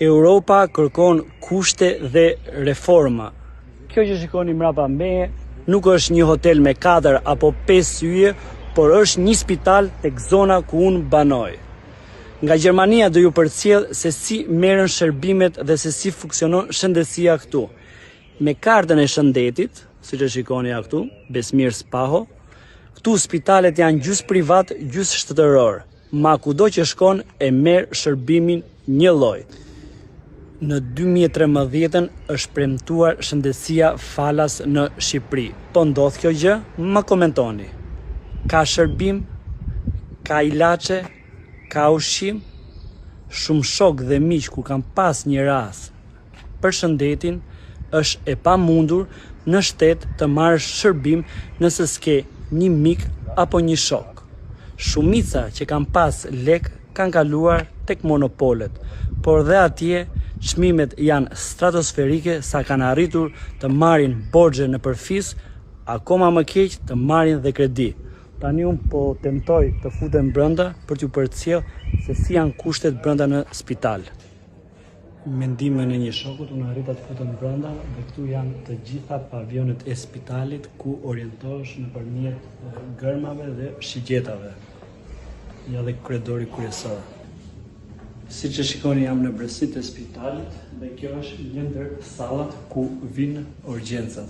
Europa kërkon kushte dhe reforma. Kjo që shikoni mbrapa meje nuk është një hotel me 4 apo 5 yje, por është një spital tek zona ku unë banoj. Nga Gjermania do ju përcjell se si merren shërbimet dhe se si funksionon shëndetësia këtu. Me kartën e shëndetit, siç e shikoni ja këtu, Besmir Spaho, këtu spitalet janë gjys privat, gjys shtetëror. Ma kudo që shkon e merr shërbimin një lloj. Në 2013 është premtuar shëndetësia falas në Shqipëri. Po ndodh kjo gjë? Ma komentoni. Ka shërbim, ka ilaçe, ka ushqim. Shumë shok dhe miq kur kanë pas një rast për shëndetin, është e pamundur në shtet të marrësh shërbim nëse s'ke një mik apo një shok. Shumica që kanë pas lek kanë kaluar tek monopolet, por dhe atje çmimet janë stratosferike sa kanë arritur të marrin borxhe në përfis, akoma më keq të marrin dhe kredi. Tani unë po tentoj të futem brenda për t'ju përcjell se si janë kushtet brenda në spital. Mendimin e një shokut, unë arrita të futem brenda dhe këtu janë të gjitha pavionet e spitalit ku orientohesh nëpërmjet gërmave dhe shigjetave. Ja dhe korridori kryesor. Si që shikoni jam në brësit e spitalit dhe kjo është një ndër sallat ku vinë urgjencat.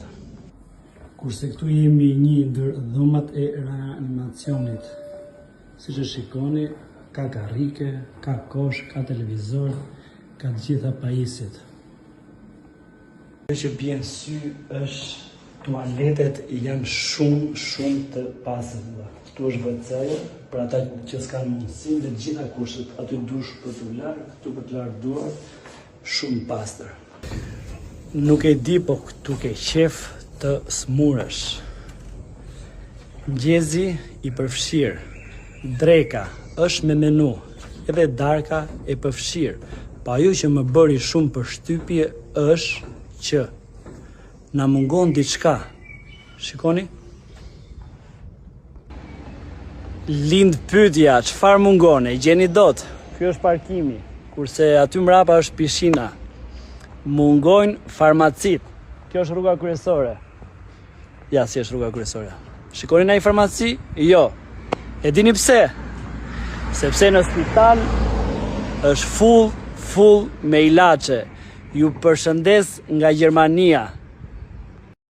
Kurse këtu jemi një ndër dhomat e reanimacionit. Si që shikoni, ka karrike, ka kosh, ka televizor, ka të gjitha pajisjet. Që bjen sy është tualetet janë shumë të pasura. Këtu është WC-ja, për ata që s'kanë mundësi dhe gjitha kushtet, aty dush për të larë, këtu për të larë duar, shumë pastër. Nuk e di, po këtu ke qef të smuresh. Ngjezi i përfshirë, dreka është me menu, edhe darka e përfshirë. Pa ajo që më bëri shumë përshtypje është që na mungon diçka. Shikoni? Lind pyetja, çfarë mungon? E gjeni dot. Ky është parkimi, kurse aty mbrapa është pishina. Mungojnë farmacit. Kjo është rruga kryesore. Ja, si është rruga kryesore. Shikoni në një farmaci? Jo. E dini pse? Sepse në spital është full me ilaçe. Ju përshëndes nga Gjermania.